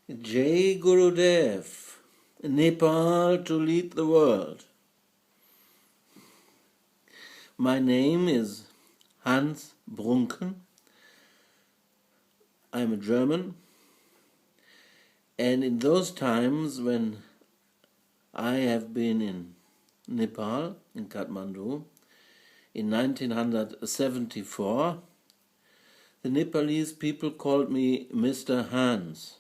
Jai Gurudev, Nepal to lead the world. My name is Hans Bruncken. I'm a German, and in those times when I have been in Nepal, in Kathmandu, in 1974, the Nepalese people called me Mr. Hans.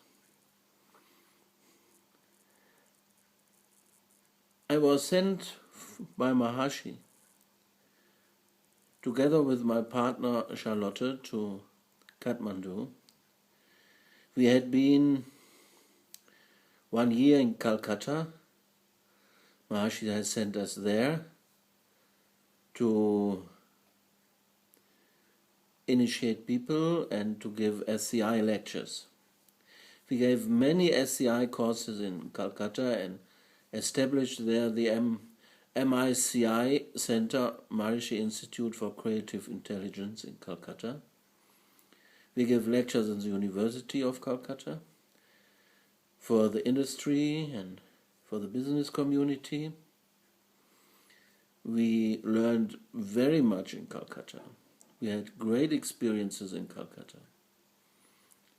I was sent by Maharshi, together with my partner Charlotte, to Kathmandu. We had been 1 year in Calcutta. Maharshi has sent us there to initiate people and to give SCI lectures. We gave many SCI courses in Calcutta and established there the MICI Center, Maharishi Institute for Creative Intelligence in Calcutta. We gave lectures in the University of Calcutta for the industry and for the business community. We learned very much in Calcutta. We had great experiences in Calcutta,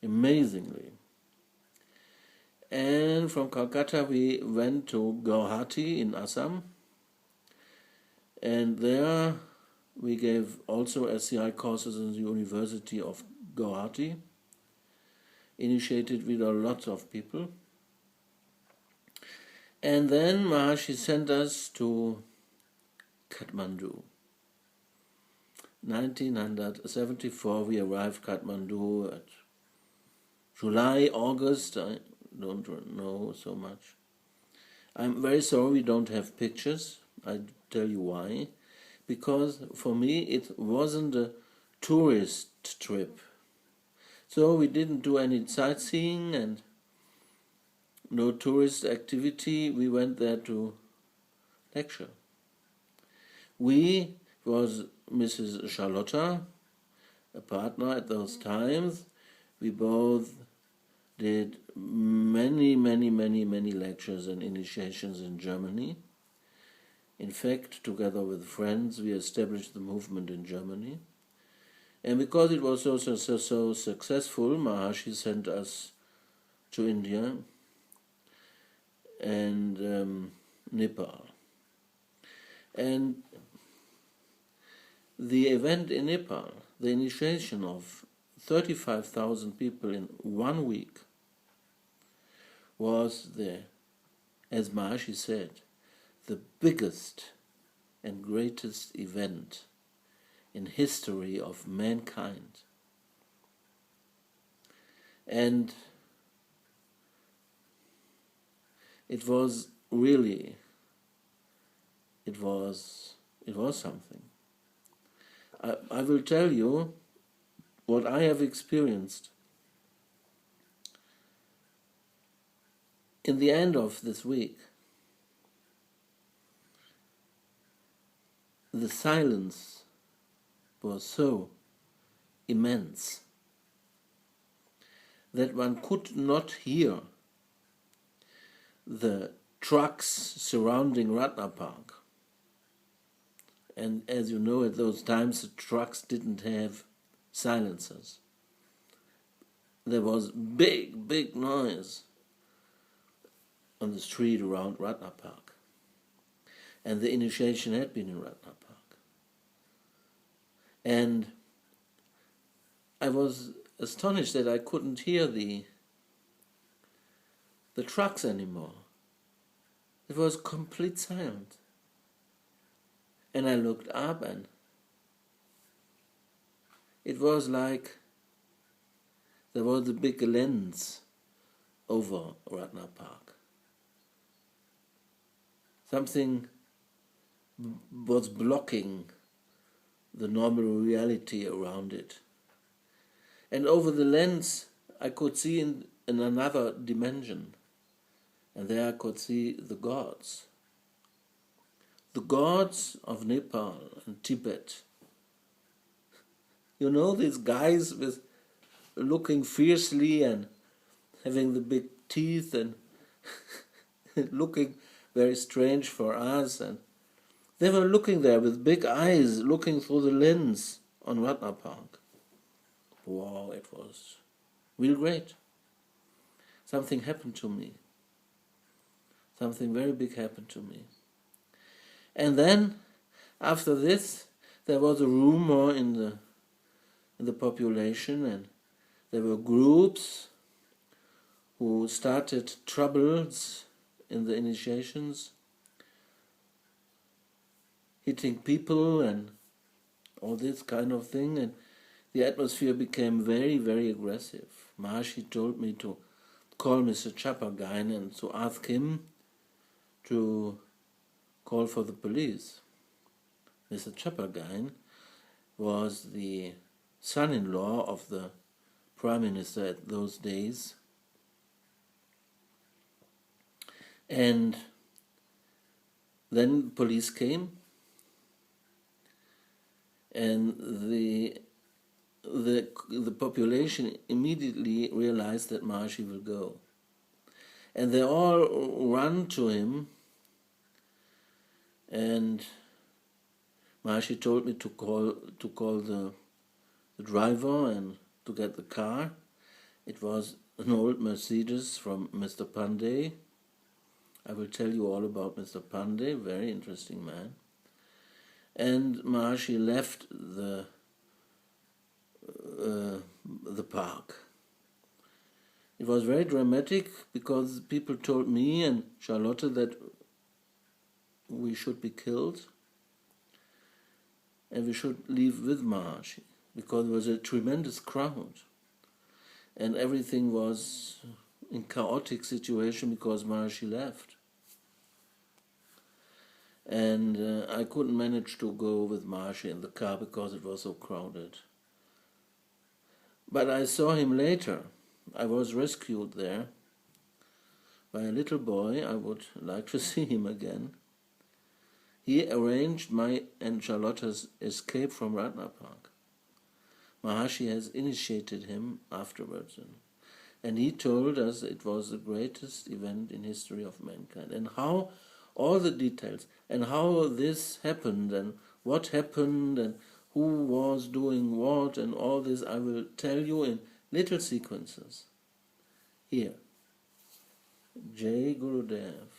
amazingly. And from Calcutta we went to Guwahati in Assam, and there we gave also SCI courses in the University of Guwahati, initiated with a lot of people. And then Maharshi sent us to Kathmandu. 1974 we arrived Kathmandu at July, August, I don't know so much. I'm very sorry we don't have pictures. I'll tell you why. Because for me it wasn't a tourist trip. So we didn't do any sightseeing and no tourist activity. We went there to lecture. We was Mrs. Charlotte, a partner at those times. We both did many lectures and initiations in Germany. In fact, together with friends, we established the movement in Germany. And because it was so successful, Maharshi sent us to India and Nepal. And the event in Nepal, the initiation of 35,000 people in 1 week, was as Maharshi said, the biggest and greatest event in history of mankind. And it was really, it was something. I will tell you what I have experienced. In the end of this week, the silence was so immense that one could not hear the trucks surrounding Ratna Park. And as you know, at those times the trucks didn't have silencers. There was big noise on the street around Ratna Park. And the initiation had been in Ratna Park. And I was astonished that I couldn't hear the trucks anymore. It was complete silence. And I looked up and it was like there was a big lens over Ratna Park. Something was blocking the normal reality around it. And over the lens I could see in another dimension. And there I could see the gods. The gods of Nepal and Tibet. You know, these guys with looking fiercely and having the big teeth and looking very strange for us. And they were looking there with big eyes, looking through the lens on Ratna Park. Wow, it was real great. Something happened to me. Something very big happened to me. And then, after this, there was a rumor in the population, and there were groups who started troubles in the initiations, hitting people and all this kind of thing, and the atmosphere became very, very aggressive. Maharshi told me to call Mr. Chapagain and to ask him to call for the police. Mr. Chapagain was the son-in-law of the Prime Minister at those days, and then police came, and the population immediately realized that Maharshi will go, and they all ran to him. And Maharshi told me to call the driver and to get the car. It was an old Mercedes from Mr. Pandey. I will tell you all about Mr. Pandey, very interesting man. And Maharshi left the park. It was very dramatic because people told me and Charlotte that we should be killed and we should leave with Maharshi because there was a tremendous crowd and everything was in chaotic situation because Maharshi left. And I couldn't manage to go with Maharshi in the car because it was so crowded. But I saw him later. I was rescued there by a little boy. I would like to see him again. He arranged my and Charlotte's escape from Ratna Park. Maharshi has initiated him afterwards. And he told us it was the greatest event in history of mankind. And how all the details and how this happened and what happened and who was doing what and all this I will tell you in little sequences. Here. Jai Gurudev.